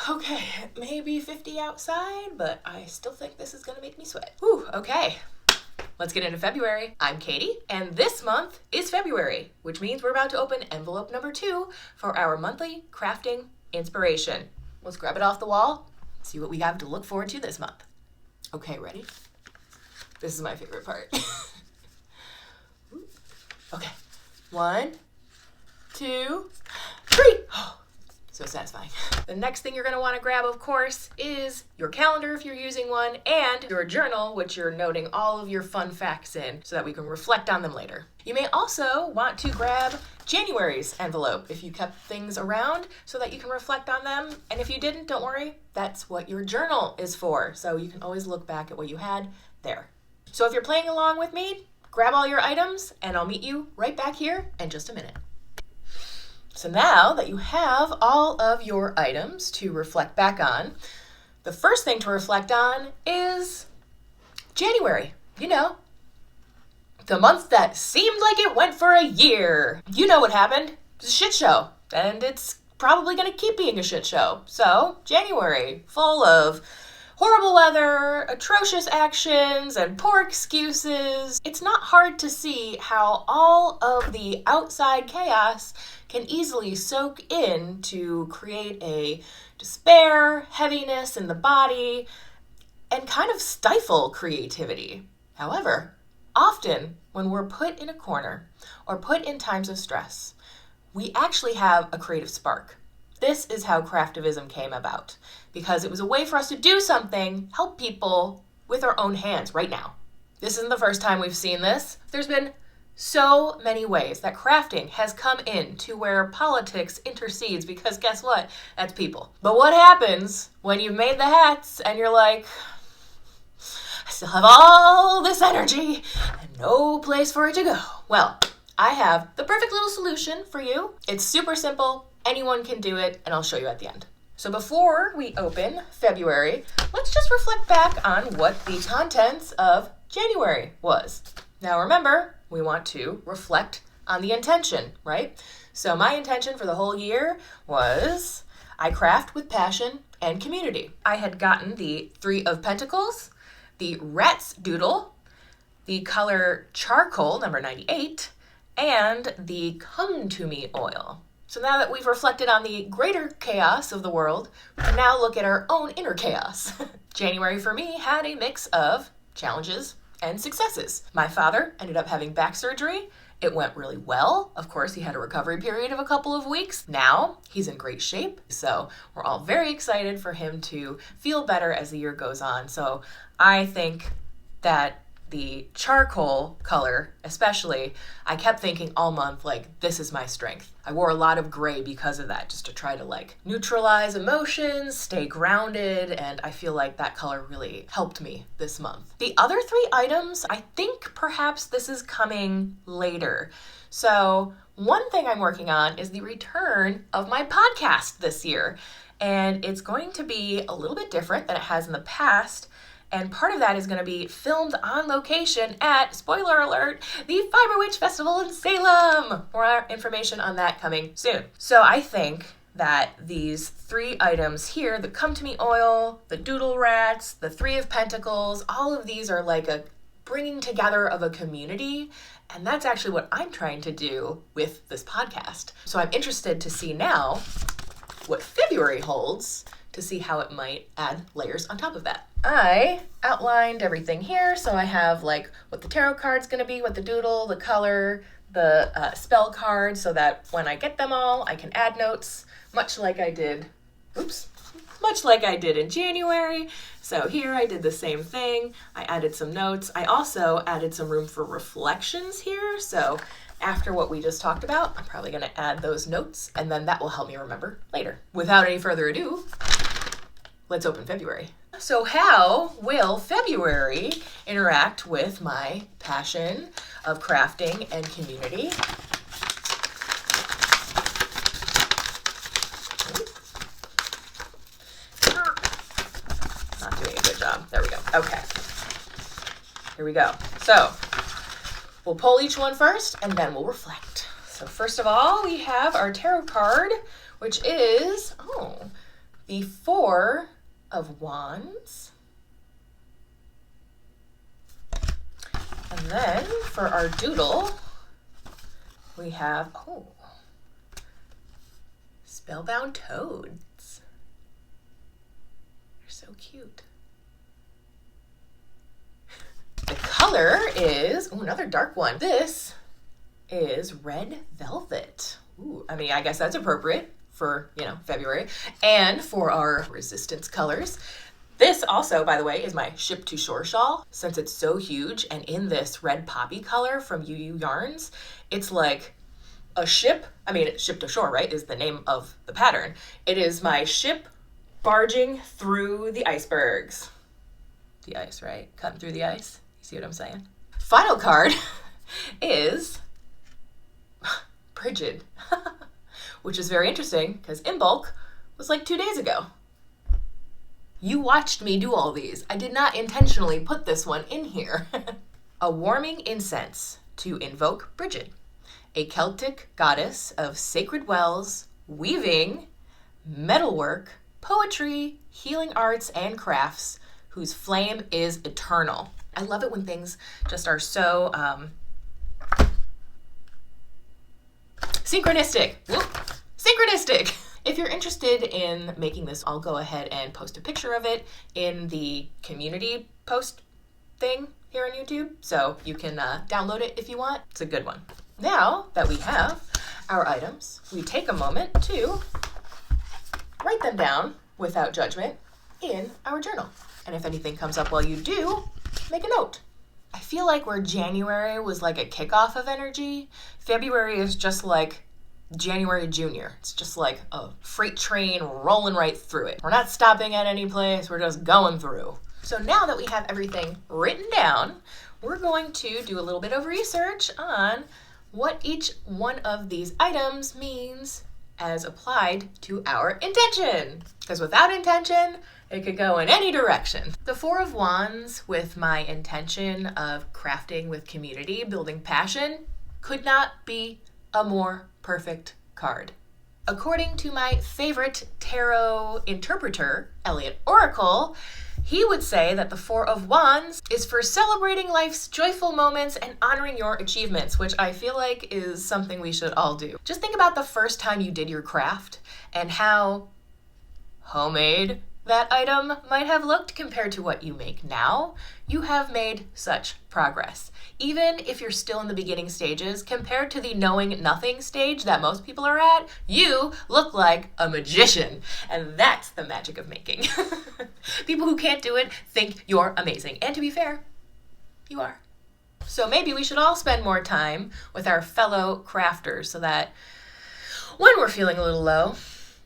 Okay, it may be 50 outside, but I still think this is gonna make me sweat. Whew, okay. Let's get into February. I'm Katie, and this month is February, which means we're about to open envelope number 2 for our monthly crafting inspiration. Let's grab it off the wall, see what we have to look forward to this month. Okay, ready? This is my favorite part. Okay, 1, 2, 3. Oh, so satisfying. The next thing you're gonna wanna grab, of course, is your calendar if you're using one, and your journal, which you're noting all of your fun facts in so that we can reflect on them later. You may also want to grab January's envelope if you kept things around so that you can reflect on them. And if you didn't, don't worry, that's what your journal is for. So you can always look back at what you had there. So if you're playing along with me, grab all your items and I'll meet you right back here in just a minute. So now that you have all of your items to reflect back on, the first thing to reflect on is January. You know, the month that seemed like it went for a year. You know what happened. It's a shit show, and it's probably going to keep being a shit show. So January, full of horrible weather, atrocious actions, and poor excuses. It's not hard to see how all of the outside chaos can easily soak in to create a despair, heaviness in the body, and kind of stifle creativity. However, often when we're put in a corner or put in times of stress, we actually have a creative spark. This is how craftivism came about, because it was a way for us to do something, help people with our own hands right now. This isn't the first time we've seen this. There's been so many ways that crafting has come in to where politics intercedes, because guess what? That's people. But what happens when you've made the hats and you're like, I still have all this energy and no place for it to go? Well, I have the perfect little solution for you. It's super simple. Anyone can do it, and I'll show you at the end. So before we open February, let's just reflect back on what the contents of January was. Now remember, we want to reflect on the intention, right? So my intention for the whole year was I craft with passion and community. I had gotten the 3 of Pentacles, the Rat's Doodle, the color Charcoal, number 98, and the Come To Me oil. So now that we've reflected on the greater chaos of the world, we can now look at our own inner chaos. January for me had a mix of challenges and successes. My father ended up having back surgery. It went really well. Of course, he had a recovery period of a couple of weeks. Now he's in great shape. So we're all very excited for him to feel better as the year goes on. So I think that the charcoal color, especially, I kept thinking all month, like, this is my strength. I wore a lot of gray because of that, just to try to like neutralize emotions, stay grounded, and I feel like that color really helped me this month. The other 3 items, I think perhaps this is coming later. So one thing I'm working on is the return of my podcast this year, and it's going to be a little bit different than it has in the past. And part of that is going to be filmed on location at, spoiler alert, the Fiber Witch Festival in Salem. More information on that coming soon. So I think that these 3 items here, the Come To Me oil, the Doodle Rats, the 3 of Pentacles, all of these are like a bringing together of a community. And that's actually what I'm trying to do with this podcast. So I'm interested to see now what February holds, to see how it might add layers on top of that. I outlined everything here, so I have like what the tarot card's gonna be, what the doodle, the color, the spell card, so that when I get them all, I can add notes, much like I did in January. So here I did the same thing. I added some notes. I also added some room for reflections here, so after what we just talked about, I'm probably gonna add those notes, and then that will help me remember later. Without any further ado, let's open February. So how will February interact with my passion of crafting and community? Not doing a good job. There we go. Okay. Here we go. So we'll pull each one first and then we'll reflect. So first of all, we have our tarot card, which is, the Four of Wands. And then for our doodle, we have, spellbound toads. They're so cute. The color is, another dark one. This is red velvet. Ooh, I mean, I guess that's appropriate for, February. And for our resistance colors, this also, by the way, is my Ship to Shore shawl. Since it's so huge and in this red poppy color from UU Yarns, it's like a ship. I mean, Ship to Shore, right, is the name of the pattern. It is my ship barging through the icebergs. The ice, right? Cutting through the ice. You see what I'm saying? Final card is Bridget, which is very interesting because in bulk was like 2 days ago. You watched me do all these. I did not intentionally put this one in here. A warming incense to invoke Bridget, a Celtic goddess of sacred wells, weaving, metalwork, poetry, healing arts, and crafts, whose flame is eternal. I love it when things just are so synchronistic. Synchronistic. If you're interested in making this, I'll go ahead and post a picture of it in the community post thing here on YouTube, so you can download it if you want. It's a good one. Now that we have our items, we take a moment to write them down without judgment in our journal. And if anything comes up while you do, make a note. I feel like where January was like a kickoff of energy, February is just like January Junior. It's just like a freight train rolling right through it. We're not stopping at any place, we're just going through. So now that we have everything written down, we're going to do a little bit of research on what each one of these items means as applied to our intention. Because without intention, it could go in any direction. The Four of Wands, with my intention of crafting with community, building passion, could not be a more perfect card. According to my favorite tarot interpreter, Elliot Oracle, he would say that the Four of Wands is for celebrating life's joyful moments and honoring your achievements, which I feel like is something we should all do. Just think about the first time you did your craft and how homemade that item might have looked compared to what you make now. You have made such progress. Even if you're still in the beginning stages, compared to the knowing nothing stage that most people are at, you look like a magician. And that's the magic of making. People who can't do it think you're amazing. And to be fair, you are. So maybe we should all spend more time with our fellow crafters so that when we're feeling a little low,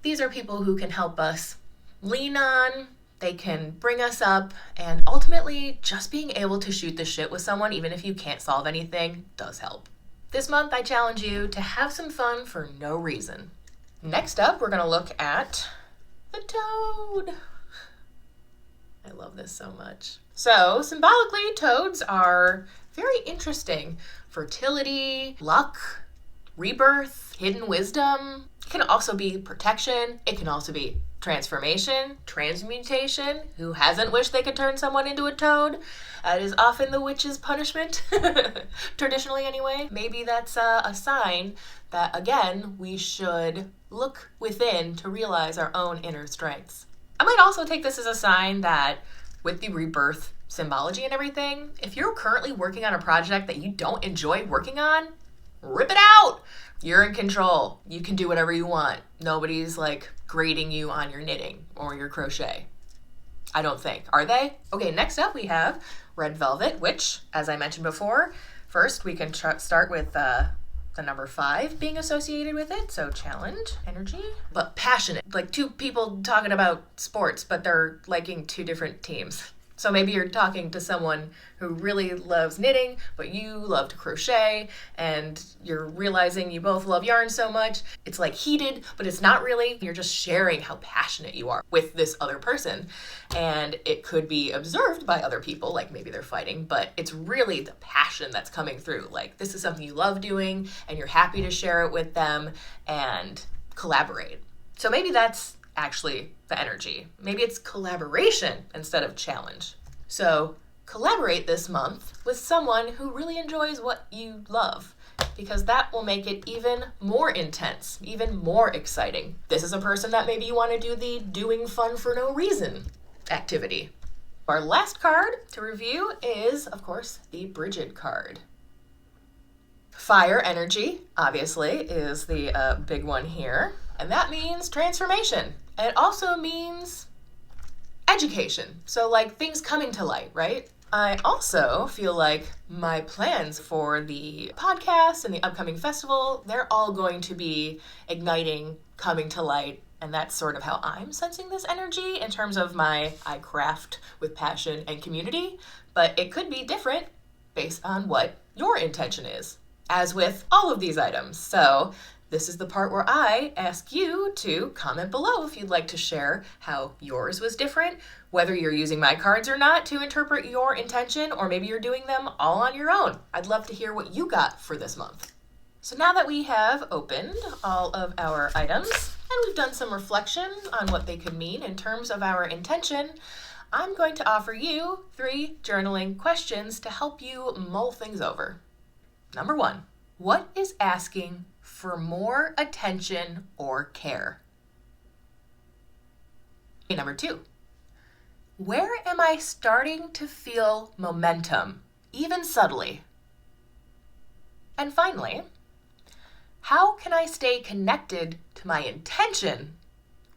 these are people who can help us lean on, they can bring us up, and ultimately just being able to shoot the shit with someone, even if you can't solve anything, does help. This month, I challenge you to have some fun for no reason. Next up, we're gonna look at the toad. I love this so much. So, symbolically, toads are very interesting. Fertility, luck, rebirth, hidden wisdom. It can also be protection. It can also be transformation, transmutation. Who hasn't wished they could turn someone into a toad? That is often the witch's punishment, traditionally anyway. Maybe that's a sign that, again, we should look within to realize our own inner strengths. I might also take this as a sign that with the rebirth symbology and everything, if you're currently working on a project that you don't enjoy working on, rip it out. You're in control. You can do whatever you want. Nobody's like grading you on your knitting or your crochet. I don't think. Are they? Okay, next up we have red velvet, which, as I mentioned before, first we can start with the number 5 being associated with it. So challenge, energy, but passionate. Like two people talking about sports, but they're liking two different teams. So maybe you're talking to someone who really loves knitting, but you love to crochet, and you're realizing you both love yarn so much. It's like heated, but it's not really. You're just sharing how passionate you are with this other person. And it could be observed by other people, like maybe they're fighting, but it's really the passion that's coming through. Like, this is something you love doing, and you're happy to share it with them and collaborate. So maybe that's actually the energy. Maybe it's collaboration instead of challenge. So collaborate this month with someone who really enjoys what you love, because that will make it even more intense, even more exciting. This is a person that maybe you want to do the doing fun for no reason activity. Our last card to review is, of course, the Bridget card. Fire energy, obviously, is the big one here. And that means transformation. And it also means education. So like things coming to light, right? I also feel like my plans for the podcast and the upcoming festival, they're all going to be igniting, coming to light. And that's sort of how I'm sensing this energy in terms of I craft with passion and community. But it could be different based on what your intention is, as with all of these items. So this is the part where I ask you to comment below if you'd like to share how yours was different, whether you're using my cards or not to interpret your intention, or maybe you're doing them all on your own. I'd love to hear what you got for this month. So now that we have opened all of our items and we've done some reflection on what they could mean in terms of our intention, I'm going to offer you 3 journaling questions to help you mull things over. Number 1, what is asking for more attention or care? Number 2, where am I starting to feel momentum, even subtly? And finally, how can I stay connected to my intention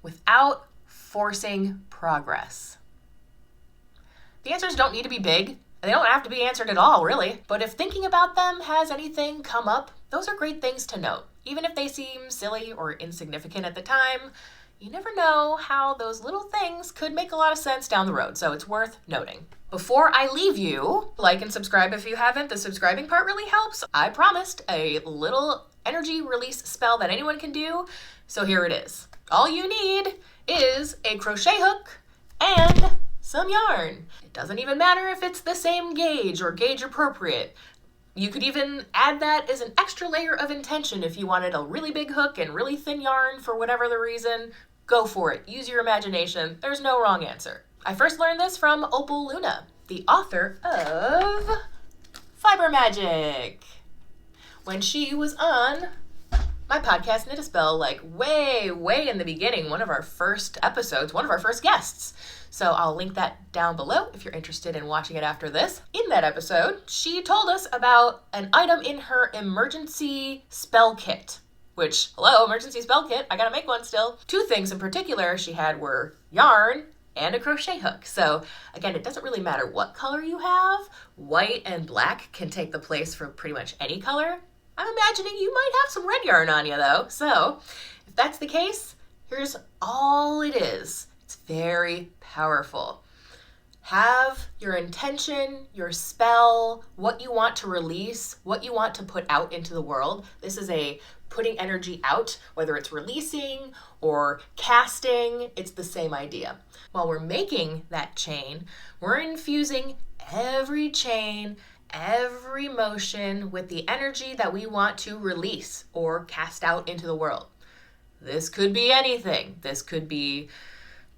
without forcing progress? The answers don't need to be big. They don't have to be answered at all, really. But if thinking about them has anything come up, those are great things to note. Even if they seem silly or insignificant at the time, you never know how those little things could make a lot of sense down the road, so it's worth noting. Before I leave you, like and subscribe if you haven't. The subscribing part really helps. I promised a little energy release spell that anyone can do, so here it is. All you need is a crochet hook and some yarn. It doesn't even matter if it's the same gauge or gauge appropriate. You could even add that as an extra layer of intention if you wanted a really big hook and really thin yarn for whatever the reason. Go for it. Use your imagination. There's no wrong answer. I first learned this from Opal Luna, the author of Fiber Magic, when she was on my podcast Knit a Spell, like way in the beginning, one of our first episodes, one of our first guests. So I'll link that down below if you're interested in watching it after this. In that episode, she told us about an item in her emergency spell kit, which, hello, emergency spell kit, I gotta make one still. 2 things in particular she had were yarn and a crochet hook. So again, it doesn't really matter what color you have. White and black can take the place for pretty much any color. I'm imagining you might have some red yarn on you though. So if that's the case, here's all it is. It's very powerful. Have your intention, your spell, what you want to release, what you want to put out into the world. This is a putting energy out, whether it's releasing or casting, it's the same idea. While we're making that chain, we're infusing every chain, every motion with the energy that we want to release or cast out into the world. This could be anything. This could be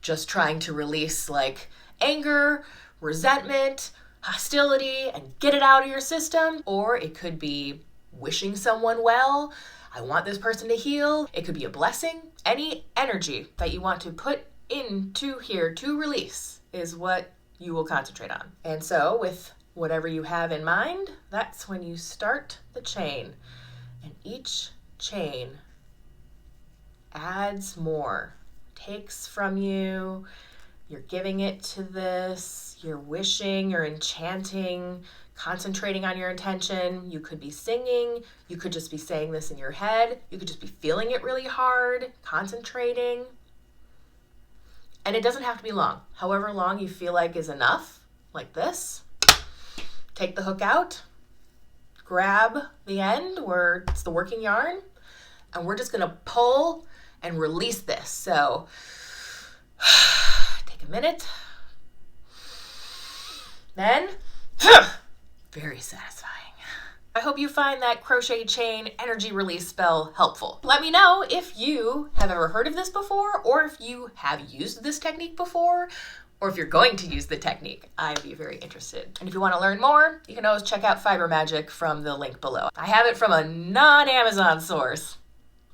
just trying to release like anger, resentment, hostility, and get it out of your system. Or it could be wishing someone well. I want this person to heal. It could be a blessing. Any energy that you want to put into here to release is what you will concentrate on. And so with whatever you have in mind, that's when you start the chain. And each chain adds more, takes from you, you're giving it to this, you're wishing, you're enchanting, concentrating on your intention. You could be singing, you could just be saying this in your head, you could just be feeling it really hard, concentrating. And it doesn't have to be long. However long you feel like is enough, like this. Take the hook out, grab the end where it's the working yarn, and we're just gonna pull and release this. So take a minute, then very satisfying. I hope you find that crochet chain energy release spell helpful. Let me know if you have ever heard of this before, or if you have used this technique before, or if you're going to use the technique. I'd be very interested. And if you want to learn more, you can always check out Fiber Magic from the link below. I have it from a non-Amazon source.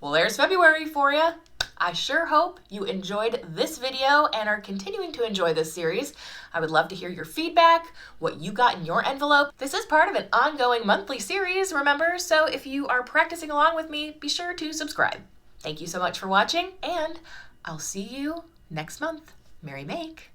Well, there's February for you. I sure hope you enjoyed this video and are continuing to enjoy this series. I would love to hear your feedback, what you got in your envelope. This is part of an ongoing monthly series, remember? So if you are practicing along with me, be sure to subscribe. Thank you so much for watching, and I'll see you next month. Merry Make!